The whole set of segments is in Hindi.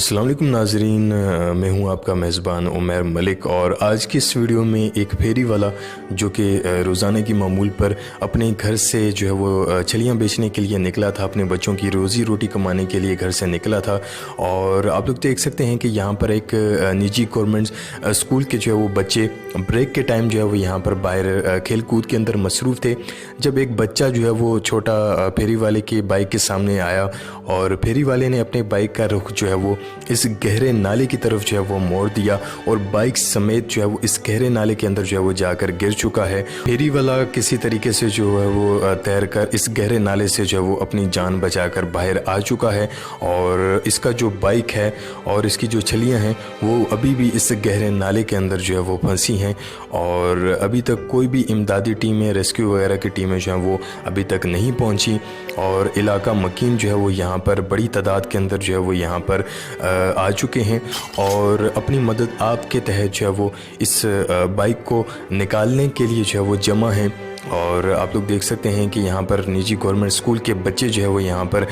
अस्सलाम वालेकुम नाज़रीन, मैं हूं आपका मेज़बान उमर मलिक और आज की इस वीडियो में एक फेरी वाला जो कि रोज़ाना की मामूल पर अपने घर से जो है वो छलियाँ बेचने के लिए निकला था, अपने बच्चों की रोज़ी रोटी कमाने के लिए घर से निकला था। और आप लोग देख सकते हैं कि यहाँ पर एक निजी गवर्नमेंट स्कूल के जो है वो बच्चे ब्रेक के टाइम जो है वो यहाँ पर बाहर खेल कूद के अंदर मसरूफ़ थे, जब एक बच्चा जो है वो छोटा फेरी वाले की बाइक के सामने आया और फेरी वाले ने अपने बाइक का रुख जो है वो इस गहरे नाले की तरफ जो है वो मोड़ दिया और बाइक समेत जो है वो इस गहरे नाले के अंदर जो है वो जाकर गिर चुका है। फेरी वाला किसी तरीके से जो है वो तैरकर इस गहरे नाले से जो है वो अपनी जान बचाकर बाहर आ चुका है और इसका जो बाइक है और इसकी जो छलियां हैं वो अभी भी इस गहरे नाले के अंदर जो है वो फंसी हैं और अभी तक कोई भी इमदादी टीमें, रेस्क्यू वगैरह की टीमें जो हैं वो अभी तक नहीं पहुंची और इलाका मकीन जो है वो यहाँ पर बड़ी तादाद के अंदर जो है वो यहाँ पर आ चुके हैं और अपनी मदद आपके तहत जो है वो इस बाइक को निकालने के लिए जो है वो जमा हैं। और आप लोग देख सकते हैं कि यहाँ पर निजी गवर्नमेंट स्कूल के बच्चे जो है वो यहाँ पर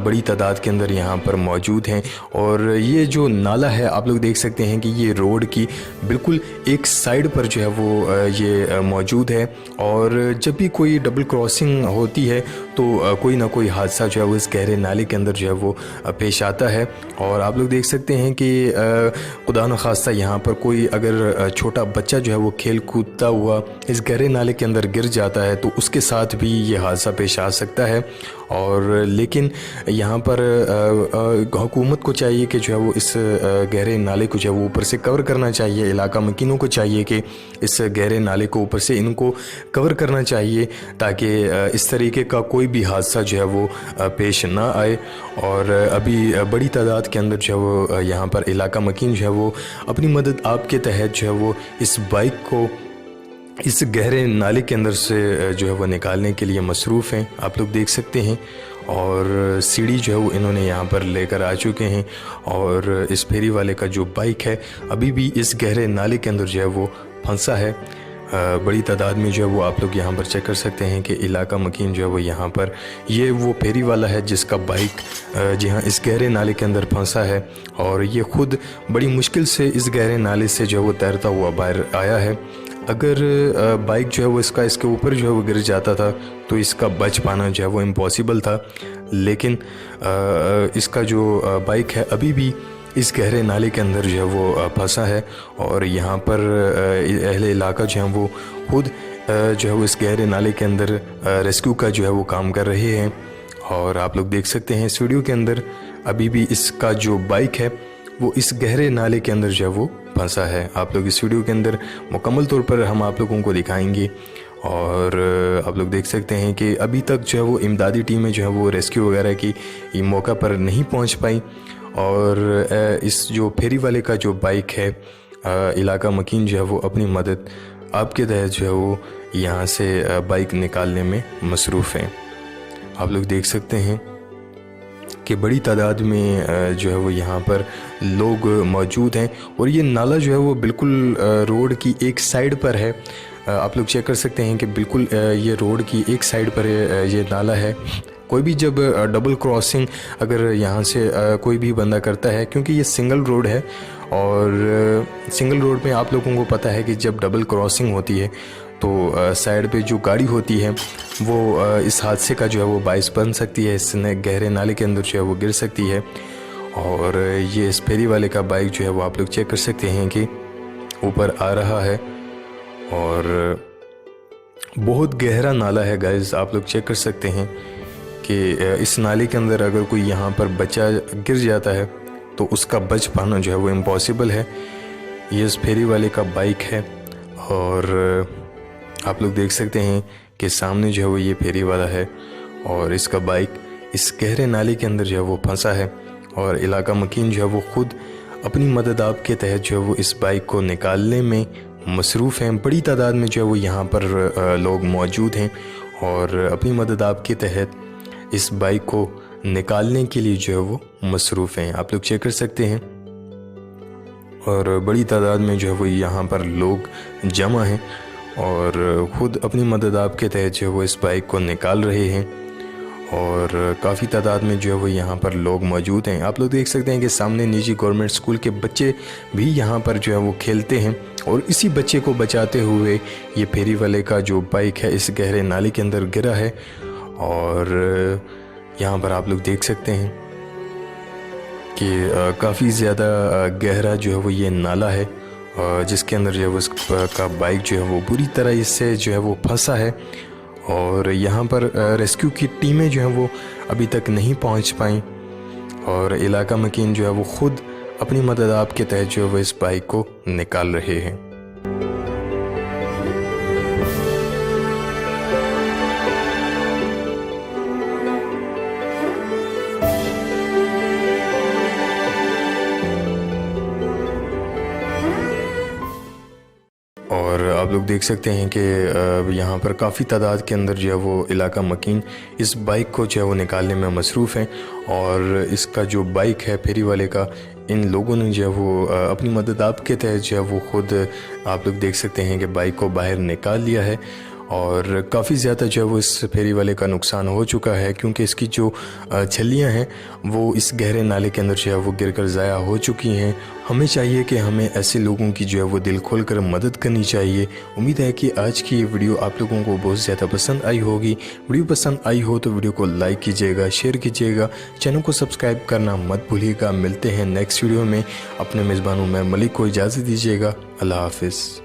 बड़ी तादाद के अंदर यहाँ पर मौजूद हैं और ये जो नाला है आप लोग देख सकते हैं कि ये रोड की बिल्कुल एक साइड पर जो है वो ये मौजूद है और जब भी कोई डबल क्रॉसिंग होती है तो कोई ना कोई हादसा जो है वो इस गहरे नाले के अंदर जो है वो पेश आता है। और आप लोग देख सकते हैं कि खुदा न खास्ता यहाँ पर कोई अगर छोटा बच्चा जो है वो खेल कूदता हुआ इस गहरे नाले के अंदर गिर जाता है तो उसके साथ भी ये हादसा पेश आ सकता है। और लेकिन यहाँ पर हुकूमत को चाहिए कि जो है वो इस गहरे नाले को जो है वो ऊपर से कवर करना चाहिए, इलाका मकीनों को चाहिए कि इस गहरे नाले को ऊपर से इनको कवर करना चाहिए ताकि इस तरीके का कोई भी हादसा जो है वो पेश ना आए। और अभी बड़ी तादाद के अंदर जो है वो यहाँ पर इलाका मकीन जो है वो अपनी मदद आपके तहत जो है वो इस बाइक को इस गहरे नाले के अंदर से जो है वो निकालने के लिए मसरूफ़ हैं। आप लोग देख सकते हैं और सीढ़ी जो है वो इन्होंने यहाँ पर लेकर आ चुके हैं और इस फेरी वाले का जो बाइक है अभी भी इस गहरे नाले के अंदर जो है वो फंसा है। बड़ी तादाद में जो है वो आप लोग यहाँ पर चेक कर सकते हैं कि इलाका मकीन जो है वो यहाँ पर ये वो फेरी वाला है जिसका बाइक जी हाँ इस गहरे नाले के अंदर फंसा है और ये ख़ुद बड़ी मुश्किल से इस गहरे नाले से जो है वो तैरता हुआ बाहर आया है। अगर बाइक जो है वो इसके ऊपर जो है वो गिर जाता था तो इसका बच पाना जो है वो इम्पॉसिबल था, लेकिन इसका जो बाइक है अभी भी इस गहरे नाले के अंदर जो है वो फंसा है और यहाँ पर अहले इलाका जो है वो खुद जो है वो इस गहरे नाले के अंदर रेस्क्यू का जो है वो काम कर रहे हैं। और आप लोग देख सकते हैं इस वीडियो के अंदर अभी भी इसका जो बाइक है वो इस गहरे नाले के अंदर जो है वो फंसा है। आप लोग इस वीडियो के अंदर मुकम्मल तौर पर हम आप लोगों को दिखाएंगे और आप लोग देख सकते हैं कि अभी तक जो है वो इमदादी टीमें जो है वो रेस्क्यू वगैरह की मौका पर नहीं पहुंच पाई और इस जो फेरी वाले का जो बाइक है इलाका मकीन जो है वो अपनी मदद आपके तहत जो है वो यहाँ से बाइक निकालने में मसरूफ़ हैं। आप लोग देख सकते हैं कि बड़ी तादाद में जो है वो यहाँ पर लोग मौजूद हैं और ये नाला जो है वो बिल्कुल रोड की एक साइड पर है। आप लोग चेक कर सकते हैं कि बिल्कुल ये रोड की एक साइड पर ये नाला है। कोई भी जब डबल क्रॉसिंग अगर यहाँ से कोई भी बंदा करता है, क्योंकि ये सिंगल रोड है और सिंगल रोड में आप लोगों को पता है कि जब डबल क्रॉसिंग होती है तो साइड पे जो गाड़ी होती है वो इस हादसे का जो है वो बाइस बन सकती है, इस गहरे नाले के अंदर जो है वो गिर सकती है। और ये इस फेरी वाले का बाइक जो है वो आप लोग चेक कर सकते हैं कि ऊपर आ रहा है और बहुत गहरा नाला है गाइस। आप लोग चेक कर सकते हैं कि इस नाले के अंदर अगर कोई यहाँ पर बच्चा गिर जाता है तो उसका बच पाना जो है वो इम्पॉसिबल है। ये इस फेरी वाले का बाइक है और आप लोग देख सकते हैं कि सामने जो है वो ये फेरी वाला है और इसका बाइक इस गहरे नाले के अंदर जो है वो फंसा है और इलाका मकीन जो है वो खुद अपनी मदद आपके तहत जो है वो इस बाइक को निकालने में मसरूफ़ हैं। बड़ी तादाद में जो है वो यहाँ पर लोग मौजूद हैं और अपनी मदद आपके तहत इस बाइक को निकालने के लिए जो है वो मसरूफ़ हैं। आप लोग चेक कर सकते हैं और बड़ी तादाद में जो है वो यहाँ पर लोग जमा हैं और ख़ुद अपनी मदद आपके तहत जो है वो इस बाइक को निकाल रहे हैं। और काफ़ी तादाद में जो है वो यहाँ पर लोग मौजूद हैं। आप लोग देख सकते हैं कि सामने निजी गवर्नमेंट स्कूल के बच्चे भी यहाँ पर जो है वो खेलते हैं और इसी बच्चे को बचाते हुए ये फेरी वाले का जो बाइक है इस गहरे नाले के अंदर गिरा है। और यहाँ पर आप लोग देख सकते हैं कि काफ़ी ज़्यादा गहरा जो है वो ये नाला है जिसके अंदर जो है वो उसका बाइक जो है वो बुरी तरह इससे जो है वो फंसा है। और यहाँ पर रेस्क्यू की टीमें जो हैं वो अभी तक नहीं पहुँच पाई और इलाका मकीन जो है वो ख़ुद अपनी मदद आप के तहत जो है वो इस बाइक को निकाल रहे हैं। और आप लोग देख सकते हैं कि यहाँ पर काफ़ी तादाद के अंदर जो है वो इलाका मकीन इस बाइक को जो है वो निकालने में मसरूफ़ हैं। और इसका जो बाइक है फेरी वाले का, इन लोगों ने जो है वो अपनी मदद आप के तहत जो है वो ख़ुद आप लोग देख सकते हैं कि बाइक को बाहर निकाल लिया है। और काफ़ी ज़्यादा जो है वो इस फेरी वाले का नुकसान हो चुका है क्योंकि इसकी जो छल्लियाँ हैं वो इस गहरे नाले के अंदर जो है वो गिरकर ज़ाया हो चुकी हैं। हमें चाहिए कि हमें ऐसे लोगों की जो है वो दिल खोल कर मदद करनी चाहिए। उम्मीद है कि आज की ये वीडियो आप लोगों को बहुत ज़्यादा पसंद आई होगी। वीडियो पसंद आई हो तो वीडियो को लाइक कीजिएगा, शेयर कीजिएगा, चैनल को सब्सक्राइब करना मत भूलिएगा। मिलते हैं नेक्स्ट वीडियो में। अपने मेज़बान उमर मलिक को इजाज़त दीजिएगा। अल्लाह हाफिज़।